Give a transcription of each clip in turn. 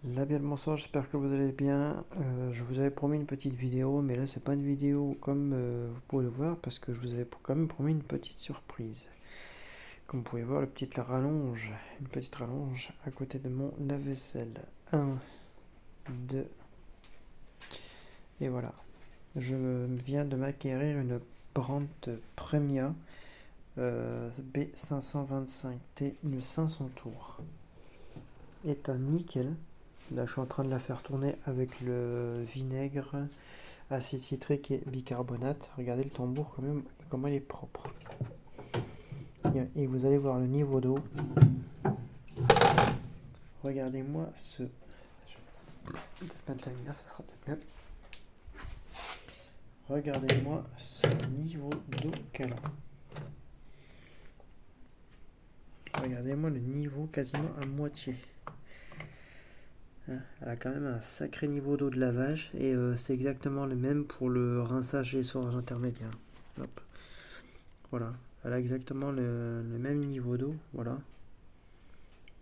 Là bien le bonsoir, j'espère que vous allez bien. Je vous avais promis une petite vidéo, mais là c'est pas une vidéo comme vous pouvez le voir parce que je vous avais quand même promis une petite surprise. Comme vous pouvez voir, une petite rallonge à côté de mon lave-vaisselle. Un, 2, et voilà. Je viens de m'acquérir une Brandt Premia B525T, une 500 tours. Est un nickel. Là, je suis en train de la faire tourner avec le vinaigre, acide citrique et bicarbonate. Regardez le tambour quand même, comment il est propre. Et vous allez voir le niveau d'eau. Regardez-moi ce... Je vais peut-être mettre la lumière, ça sera peut-être mieux. Regardez-moi ce niveau d'eau qu'elle a. Regardez-moi le niveau quasiment à moitié. Elle a quand même un sacré niveau d'eau de lavage et c'est exactement le même pour le rinçage et l'essorage intermédiaire. Hop. Voilà, elle a exactement le même niveau d'eau, voilà.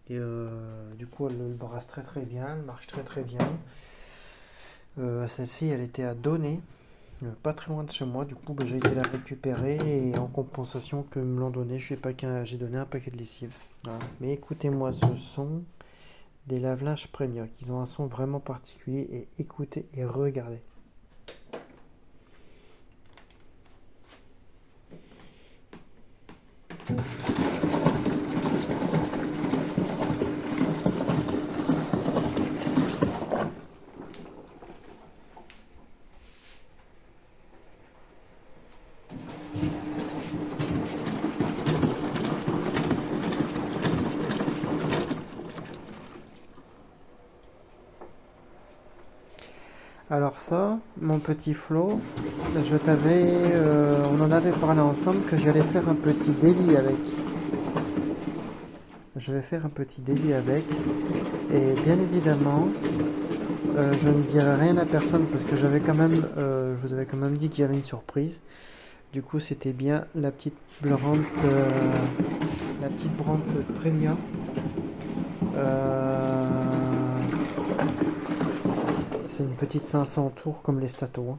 Et du coup, elle brasse très très bien, elle marche très très bien. Celle-ci, elle était à Donner, pas très loin de chez moi. Du coup, j'ai été la récupérer et en compensation que me l'ont donné, j'ai donné un paquet de lessive. Voilà. Mais écoutez-moi ce son des lave-linges Premia, qui ont un son vraiment particulier. Et écoutez et regardez. Alors ça, mon petit Flo, on en avait parlé ensemble que j'allais faire un petit délit avec. Je vais faire un petit délit avec. Et bien évidemment, je ne dirai rien à personne parce que je vous avais quand même dit qu'il y avait une surprise. Du coup, c'était bien la petite Brandt Premia. C'est une petite 500 tours comme les Stato, hein.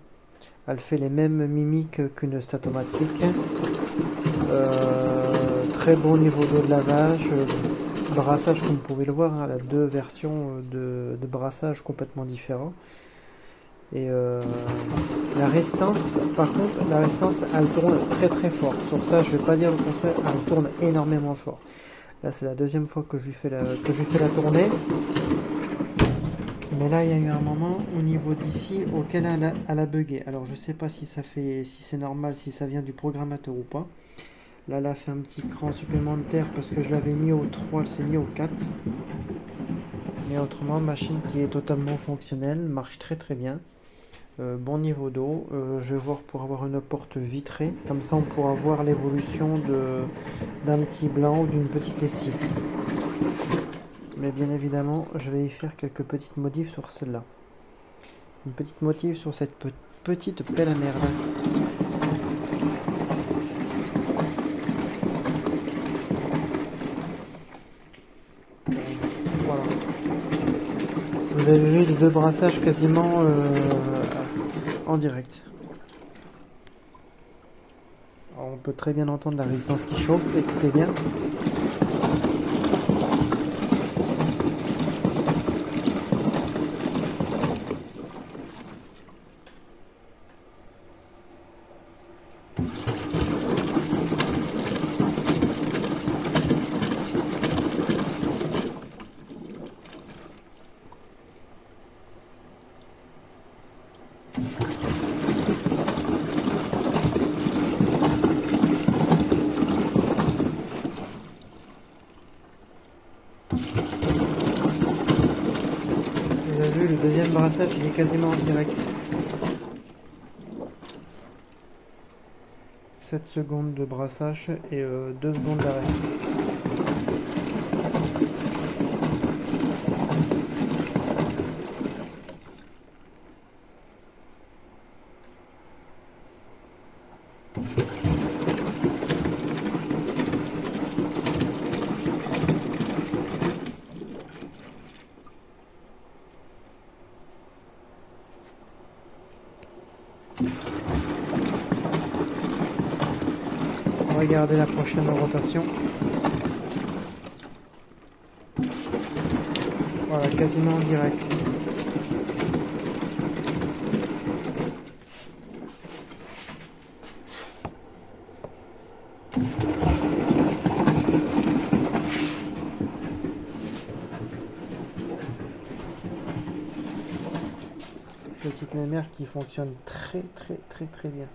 Elle fait les mêmes mimiques qu'une Statomatique. Très bon niveau d'eau de lavage. Brassage, comme vous pouvez le voir, hein, elle a deux versions de brassage complètement différents. Et la résistance, par contre, elle tourne très très fort. Sur ça, je vais pas dire le contraire, elle tourne énormément fort. Là, c'est la deuxième fois que je lui fais la tournée. Mais là, il y a eu un moment au niveau d'ici auquel elle a bugué. Alors, je sais pas si c'est normal, si ça vient du programmateur ou pas. Là, elle a fait un petit cran supplémentaire parce que je l'avais mis au 3, elle s'est mis au 4. Mais autrement, machine qui est totalement fonctionnelle, marche très très bien. Bon niveau d'eau. Je vais voir pour avoir une porte vitrée. Comme ça, on pourra voir l'évolution d'un petit blanc ou d'une petite lessive. Mais bien évidemment, je vais y faire quelques petites modifs sur celle-là. Une petite motif sur cette petite pelle à merde. Voilà. Vous avez vu les deux brassages quasiment en direct. Alors, on peut très bien entendre la résistance qui chauffe, écoutez bien. Vous avez vu, le deuxième brassage, il est quasiment en direct. 7 secondes de brassage et 2 secondes d'arrêt. Regardez la prochaine rotation. Voilà, quasiment en direct. Petite mémère qui fonctionne très bien.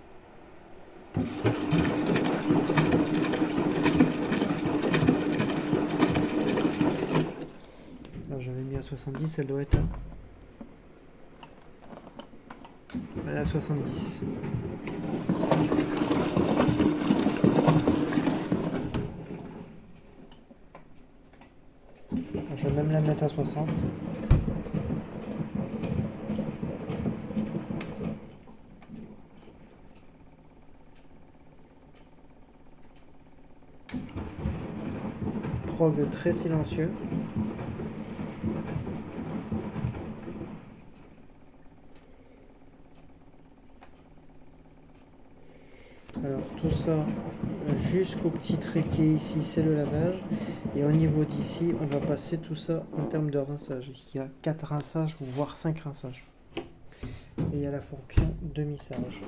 Alors j'avais mis à 70, elle doit être là. Elle est à 70. Je vais même la mettre à 60. Prog très silencieux. Alors tout ça jusqu'au petit trait qui est ici, c'est le lavage. Et au niveau d'ici, on va passer tout ça en termes de rinçage. Il y a 4 rinçages, voire 5 rinçages. Et il y a la fonction demi-sage.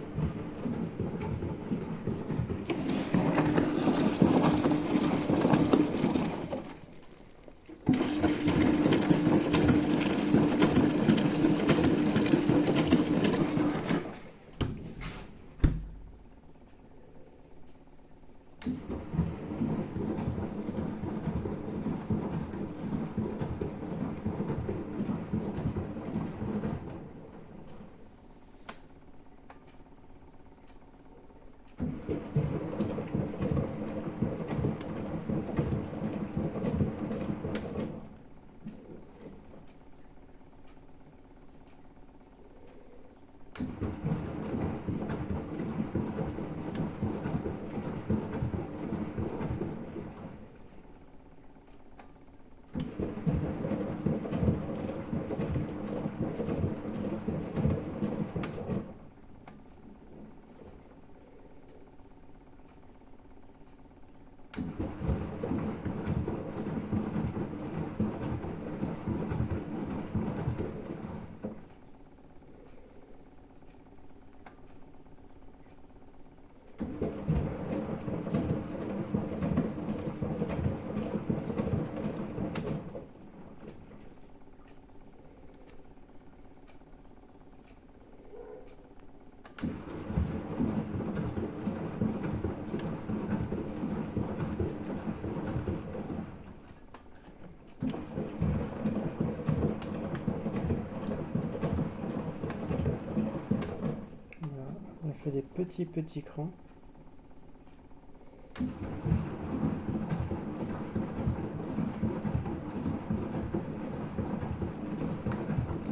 On fait des petits crans.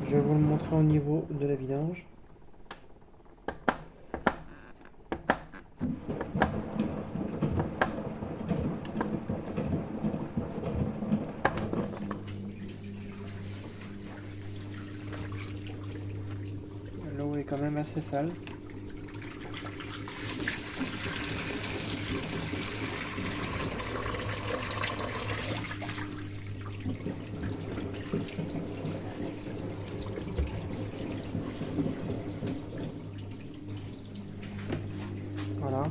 Je vais vous le montrer au niveau de la vidange. L'eau est quand même assez sale. Voilà.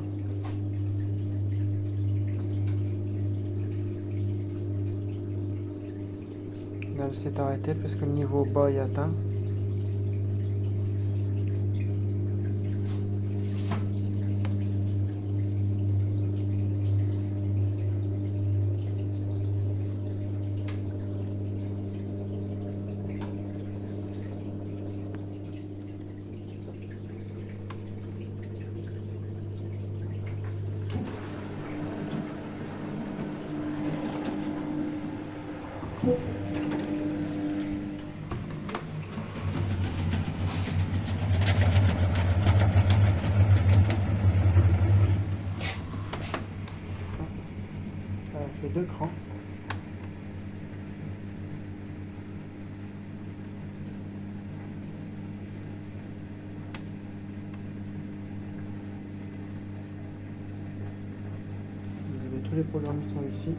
Là, elle s'est arrêtée parce que le niveau bas est atteint. tous les programmes sont ici.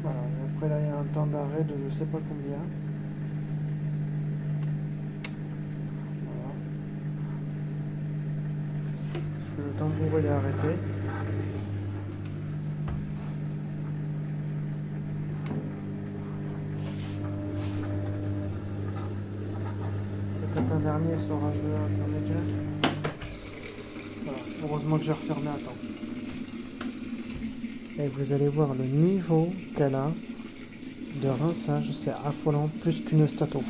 Voilà, et après là il y a un temps d'arrêt de je sais pas combien. Voilà. Parce que le tambour il est arrêté. Peut-être un dernier sur un jeu intermédiaire. Voilà. Heureusement que j'ai refermé à temps. Et vous allez voir le niveau qu'elle a de rinçage, c'est affolant, plus qu'une stato.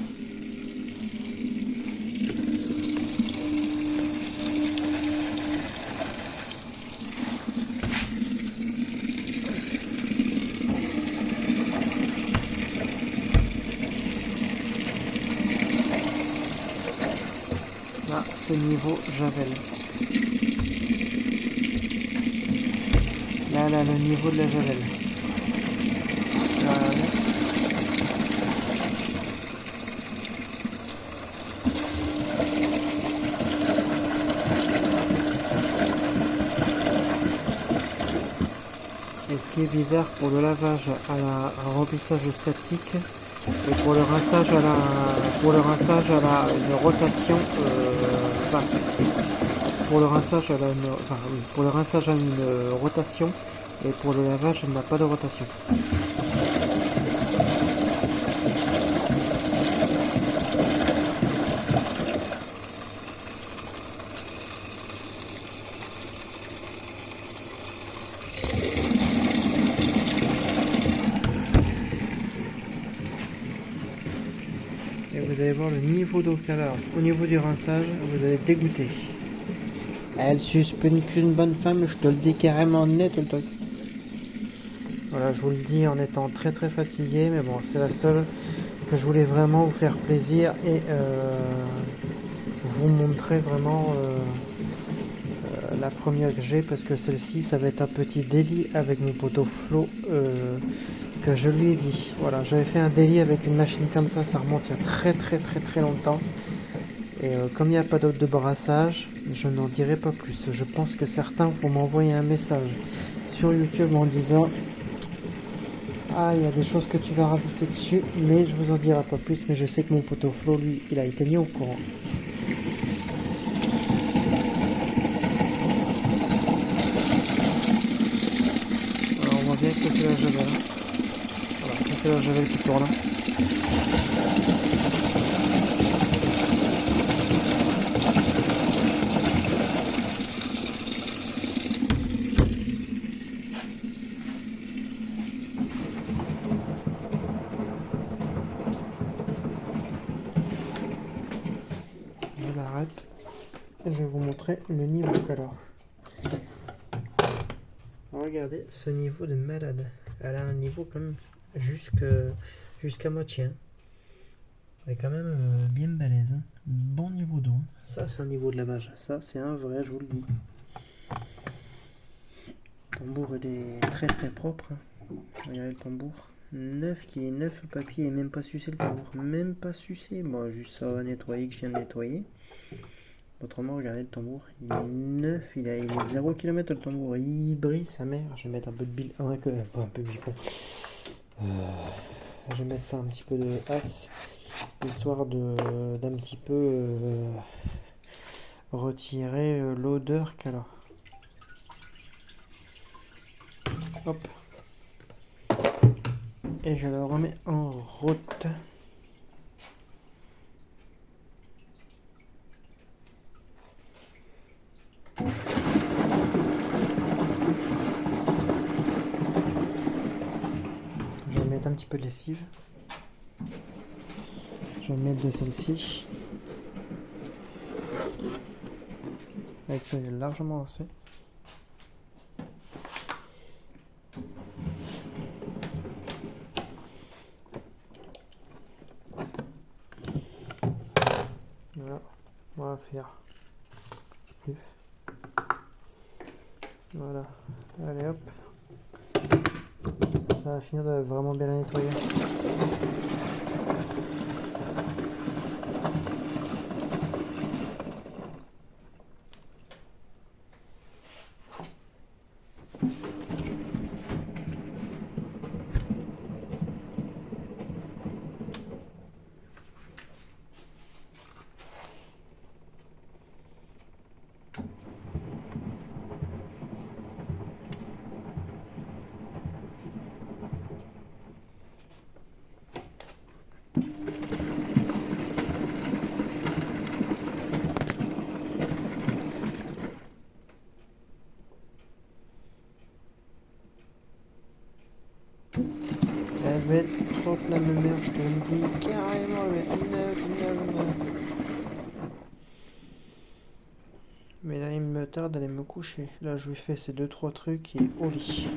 Là, c'est niveau Javel. Là, le niveau de la Javel. Et ce qui est bizarre pour le lavage à remplissage statique et pour le rinçage à la une rotation pour le rinçage pour le rinçage à une rotation et pour le lavage elle n'a pas de rotation. Et vous allez voir le niveau d'eau qu'elle a au niveau du rinçage, vous allez être dégoûté. Elle suspend qu'une bonne femme, je te le dis carrément net le truc. Voilà, je vous le dis en étant très très fatigué, mais bon, c'est la seule que je voulais vraiment vous faire plaisir et vous montrer vraiment la première que j'ai, parce que celle-ci, ça va être un petit délit avec mon poteau Flo que je lui ai dit. Voilà, j'avais fait un délit avec une machine comme ça remonte il y a très très très très longtemps. Et comme il n'y a pas d'autre de brassage, je n'en dirai pas plus. Je pense que certains vont m'envoyer un message sur YouTube en disant ah, il y a des choses que tu vas rajouter dessus, mais je vous en dirai pas plus. Mais je sais que mon poteau Flo, lui, il a été mis au courant. Alors on voit bien que c'est la javel. Voilà, c'est la javel qui tourne. Je l'arrête et je vais vous montrer le niveau qu'elle a. Regardez ce niveau de malade. Elle a un niveau comme jusqu'à moitié. Elle est quand même bien balèze. Hein. Bon niveau d'eau. Ça, c'est un niveau de lavage. Ça, c'est un vrai, je vous le dis. Le tambour, il est très très propre. Hein. Regardez le tambour. Neuf, qu'il est neuf, le papier est même pas sucé, le tambour. Même pas sucé. Bon, juste ça va nettoyer, que je viens de nettoyer. Autrement, regardez le tambour. Il est neuf, il est 0 km le tambour. Il brille sa mère. Je vais mettre un peu de bile. Pas un peu de bicon. Je vais mettre ça un petit peu de as. Histoire d'un petit peu retirer l'odeur qu'elle a. Hop. Et je le remets en route. Je vais mettre un petit peu de lessive. Je vais mettre de celle-ci. Avec ça, il est largement assez. Voilà, on va faire. Voilà, allez hop. Ça va finir de vraiment bien la nettoyer. Elle va être trop la même merde, je te le dis carrément, elle va être neuf. Mais là, il me tarde d'aller me coucher. Là, je lui fais ces 2-3 trucs et au lit.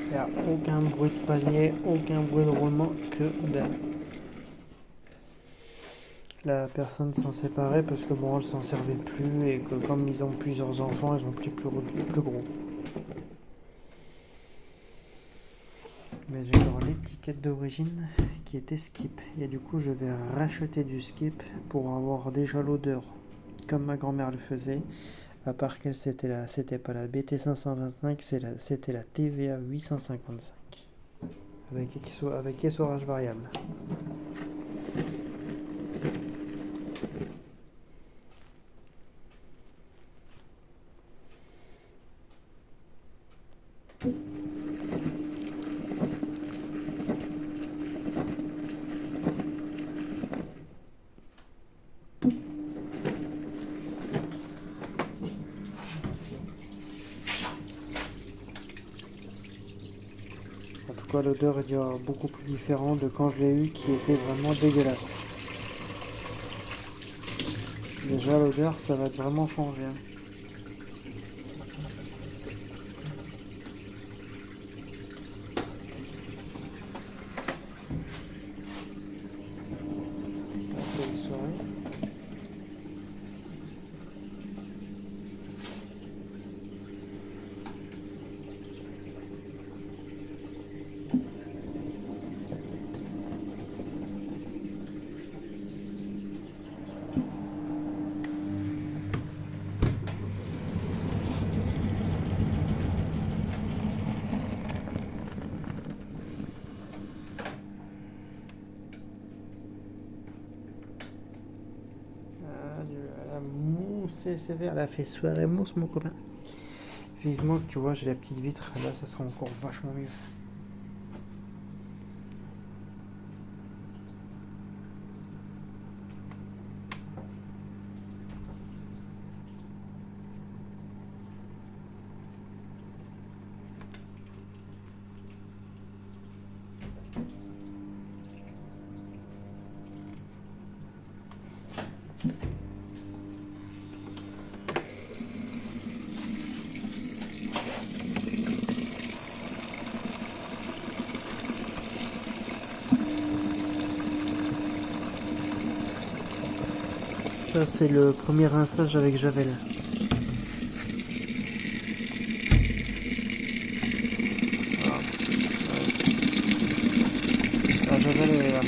Il n'y a aucun bruit de palier, aucun bruit de roulement, que dalle. La personne s'en séparait parce que bon, elle s'en servait plus et que comme ils ont plusieurs enfants, ils ont plus gros. Mais j'ai encore l'étiquette d'origine qui était skip et du coup je vais racheter du skip pour avoir déjà l'odeur comme ma grand-mère le faisait. À part qu'elle c'était pas la BT 525, c'était la TVA 855 avec essorage variable. En tout cas, l'odeur est déjà beaucoup plus différente de quand je l'ai eu, qui était vraiment dégueulasse. Déjà, l'odeur, ça va être vraiment changé. Bonne soirée. La mousse est sévère, elle a fait soirée mousse, mon copain. Vivement que tu vois, j'ai la petite vitre, là ça sera encore vachement mieux. Ça c'est le premier rinçage avec Javel. Voilà. La Javel elle est là.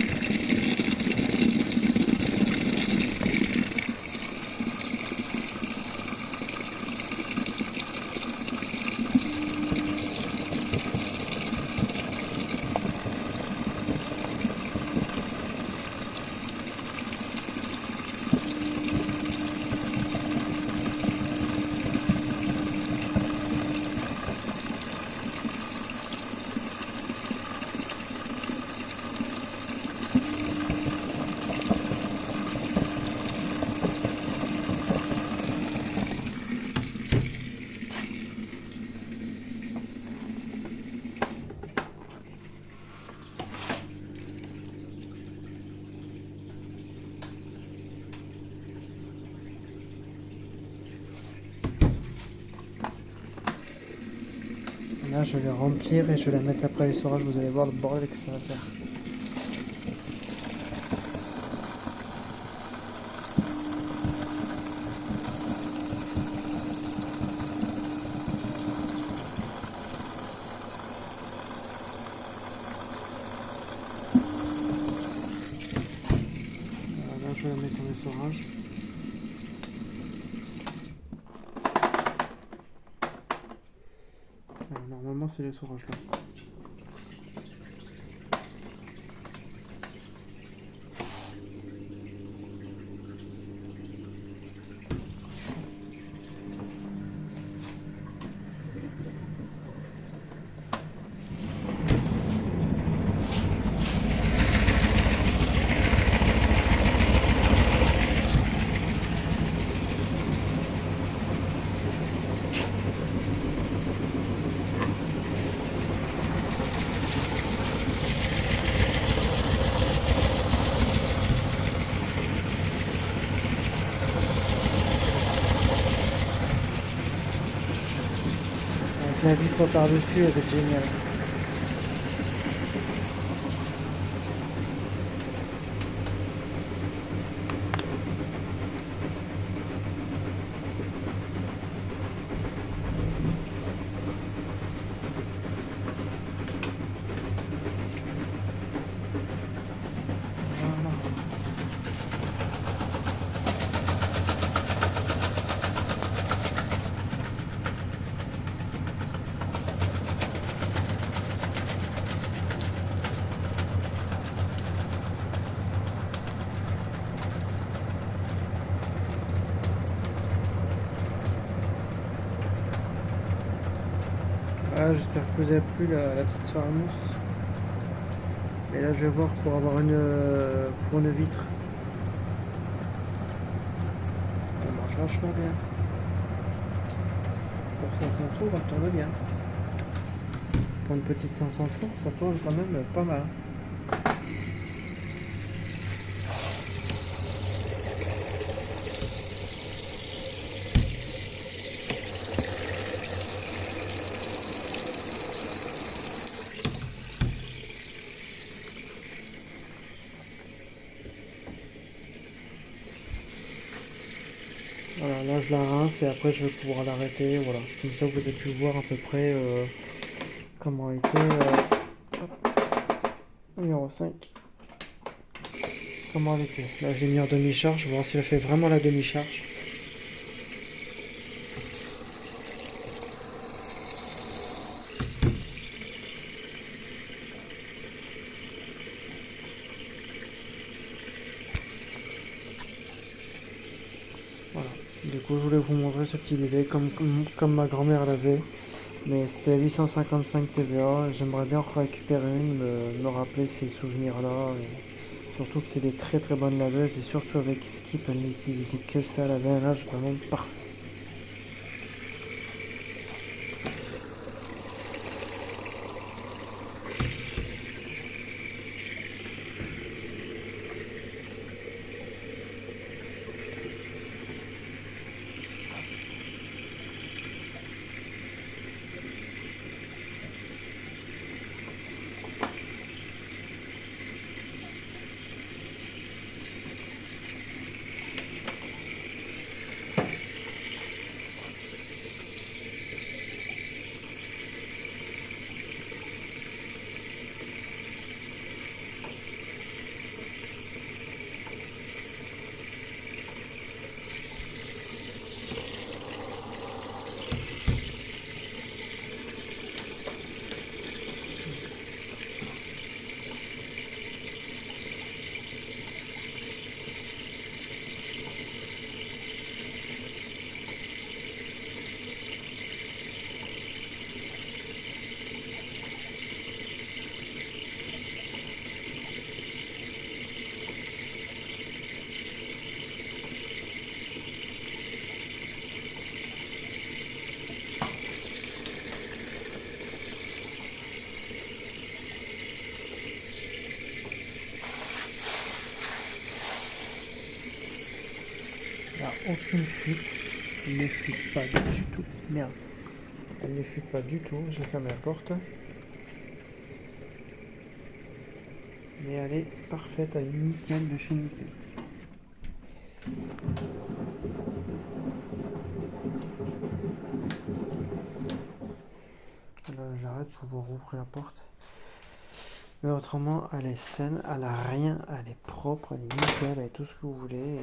Là, je vais remplir et je vais la mettre après les l'essorage. Vous allez voir le bordel que ça va faire. Voilà, là, je vais la mettre en essorage. Normalement, c'est l'essorage là. Avec la vitre par-dessus, elle va être géniale. Voilà. Voilà, j'espère que vous avez plu la petite soirée mousse. Et là, je vais voir pour avoir pour une vitre. Elle marche vachement bien. Pour 500 tours, elle tourne bien. Pour une petite 500 tours, ça tourne quand même pas mal. Voilà, là je la rince et après je vais pouvoir l'arrêter. Voilà, comme ça vous avez pu voir à peu près comment était numéro 5. Comment elle était. Là j'ai mis en demi-charge, voir si elle fait vraiment la demi-charge. Voilà. Du coup je voulais vous montrer ce petit bébé comme ma grand-mère l'avait. Mais c'était 855 TVA, j'aimerais bien en récupérer une, me rappeler ces souvenirs-là. Surtout que c'est des très très bonnes laveuses et surtout avec Skip, elle n'utilisait que ça, elle avait un âge vraiment parfait. aucune fuite. Elle ne fuite pas du tout. Merde. Elle ne fuite pas du tout. J'ai fermé la porte. Mais elle est parfaite, elle est nickel de chez nickel. Là, j'arrête pour pouvoir rouvrir la porte. Mais autrement, elle est saine, elle a rien, elle est propre, elle est nickel, elle est tout ce que vous voulez.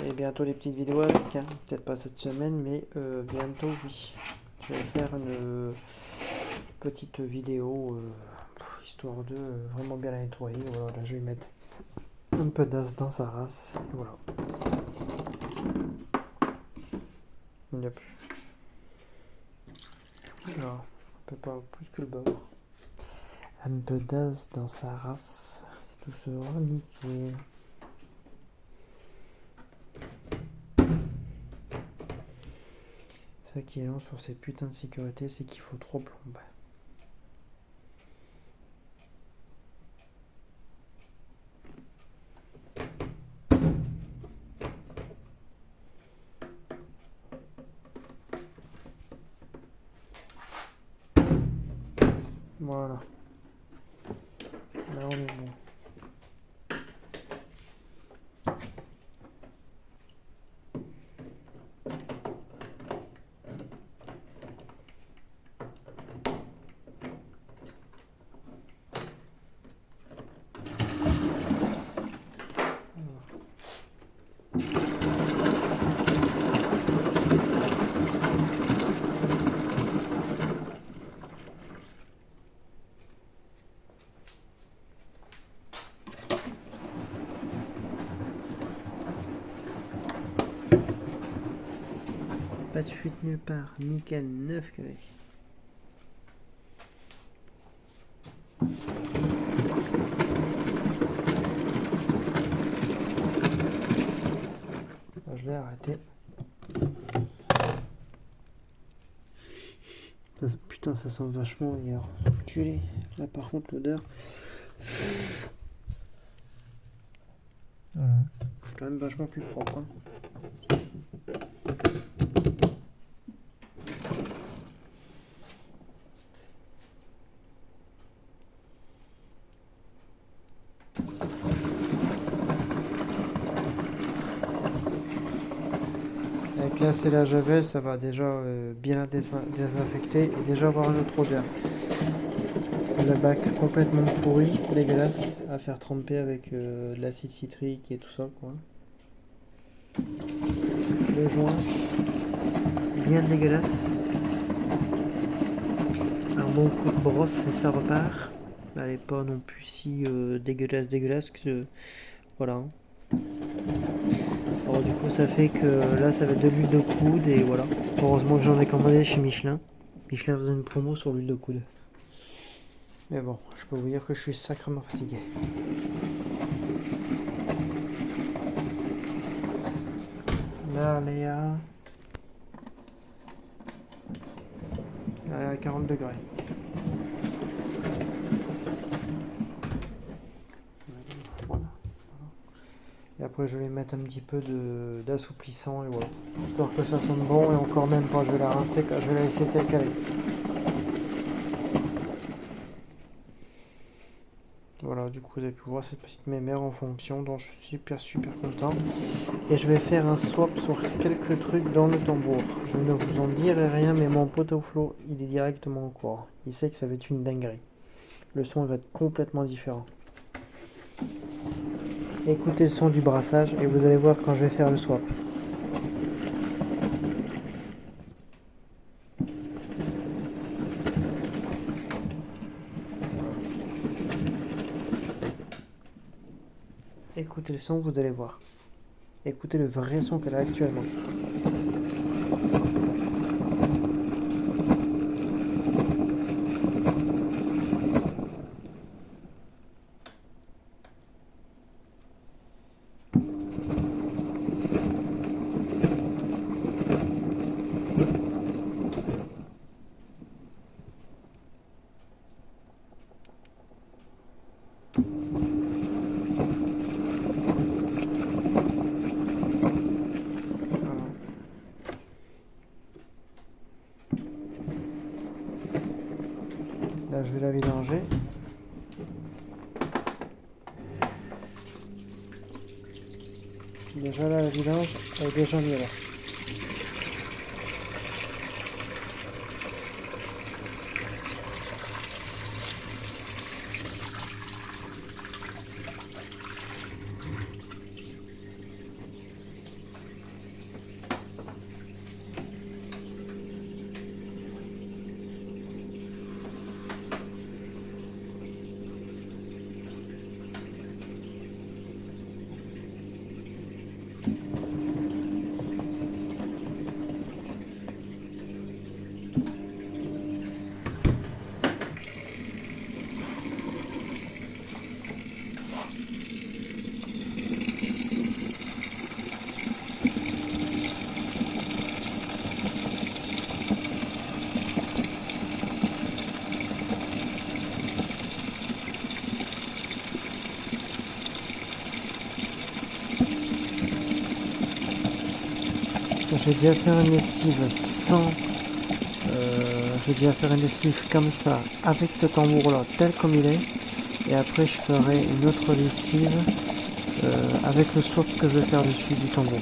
Et bientôt les petites vidéos avec, hein. Peut-être pas cette semaine, mais bientôt oui. Je vais faire une petite vidéo histoire de vraiment bien la nettoyer. Voilà, là je vais mettre un peu d'as dans sa race. Et voilà. Il n'y a plus. Là, un peu pas plus que le bord. Un peu d'as dans sa race. Tout sera nickel. Ça qui est long sur ces putains de sécurité, c'est qu'il faut 3 plombes. Voilà. Là on est bon. Pas de fuite nulle part, nickel, 9 calés. Je vais arrêter. Putain, ça sent vachement hier. Culé. Là par contre l'odeur. Voilà. C'est quand même vachement plus propre. Hein. Avec là c'est la javel, ça va déjà bien la désinfecter et déjà avoir une autre odeur. Le bac complètement pourri, dégueulasse, à faire tremper avec de l'acide citrique et tout ça quoi. Le joint, bien dégueulasse. Un bon coup de brosse et ça repart. Elle n'est pas non plus si dégueulasse que voilà. Alors du coup ça fait que là ça va être de l'huile de coude et voilà. Heureusement que j'en ai commandé chez Michelin. Michelin faisait une promo sur l'huile de coude. Mais bon, je peux vous dire que je suis sacrément fatigué. Là, Léa. Elle est à 40 degrés. Voilà. Et après, je vais mettre un petit peu d'assouplissant et voilà. Histoire que ça sente bon et encore même pas, je vais la rincer, je vais la laisser telle qu'elle est. Voilà, du coup vous avez pu voir cette petite mémère en fonction, donc je suis super content. Et je vais faire un swap sur quelques trucs dans le tambour. Je ne vous en dirai rien, mais mon pote au flow, il est directement au courant. Il sait que ça va être une dinguerie. Le son va être complètement différent. Écoutez le son du brassage et vous allez voir quand je vais faire le swap. Écoutez le son, vous allez voir. Écoutez le vrai son qu'elle a actuellement. Là, je vais la vidanger. Déjà là, la vidange elle est déjà mieux là. J'ai déjà fait une lessive sans... j'ai déjà fait une lessive comme ça, avec ce tambour là, tel comme il est. Et après je ferai une autre lessive avec le swap que je vais faire dessus du tambour.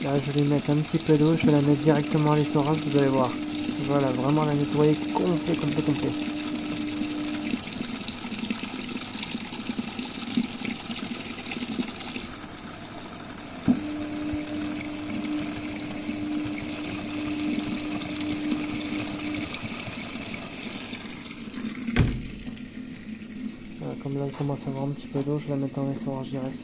Là, je vais mettre un petit peu d'eau, je vais la mettre directement à l'essorage, vous allez voir. Voilà, vraiment la nettoyer complet. Voilà, comme là, elle commence à avoir un petit peu d'eau, je la mets dans l'essorage direct.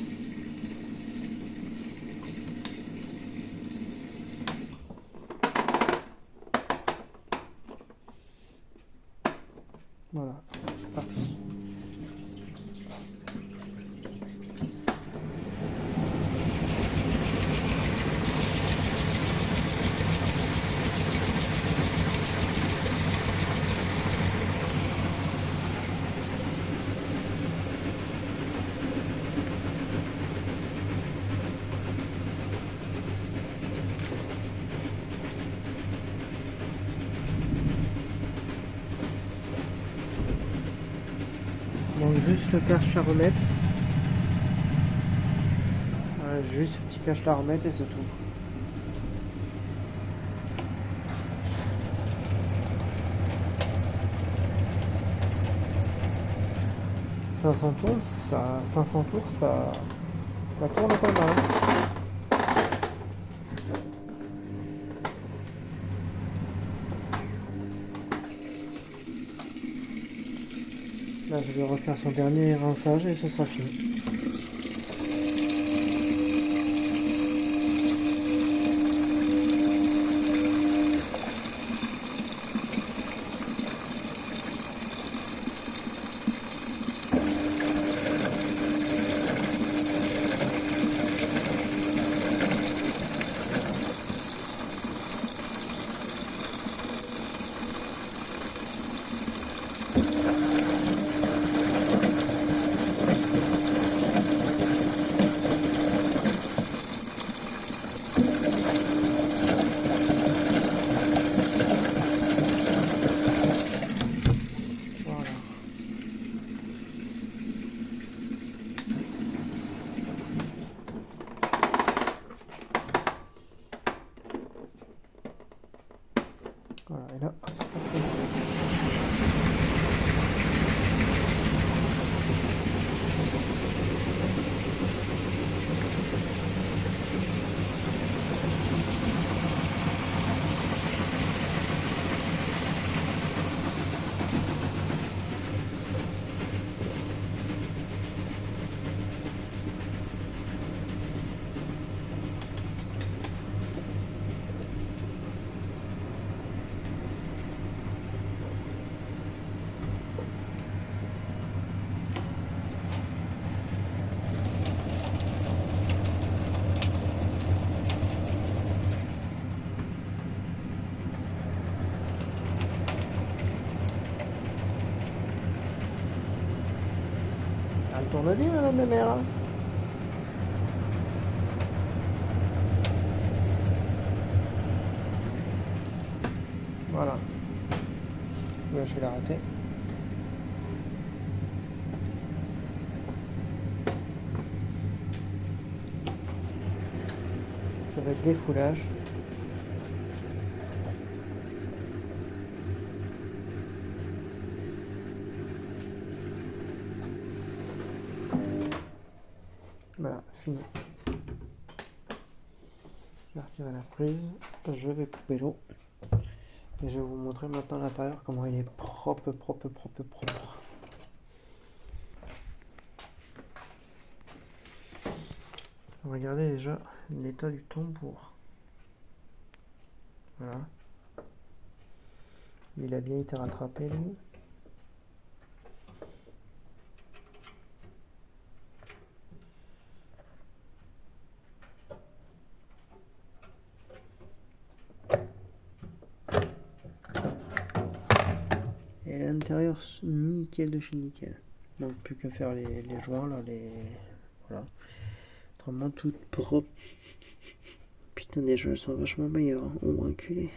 Voilà, c'est parti. Donc juste le cache à remettre. Voilà, juste ce petit cache là à remettre et c'est tout. Ça 500 tours, ça tourne pas mal. Hein. Là, je vais refaire son dernier rinçage et ce sera fini. Elle tourne bien la mémère. Hein. Voilà. Là, je vais l'arrêter. Ça va être défoulage. Voilà, fini. Je vais retirer la prise. Je vais couper l'eau. Et je vais vous montrer maintenant l'intérieur, comment il est propre. Regardez déjà l'état du tambour. Voilà. Il a bien été rattrapé, lui. Et l'intérieur, nickel de chez nickel. Donc plus qu'à faire les joints là, voilà. Vraiment tout propre. Putain, déjà elles sont vachement meilleures, on va enculer.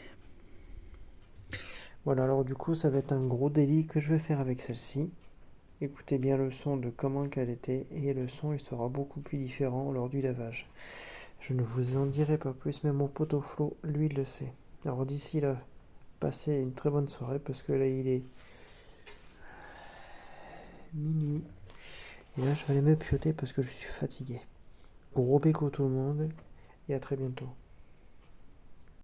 Voilà, alors du coup ça va être un gros délit que je vais faire avec celle-ci. Écoutez bien le son de comment qu'elle était, et le son il sera beaucoup plus différent lors du lavage. Je ne vous en dirai pas plus, mais mon poteau Flo, lui, il le sait. Alors d'ici là, passez une très bonne soirée, parce que là il est minuit. Et là je vais aller me pioter parce que je suis fatigué. Gros béco tout le monde, et à très bientôt.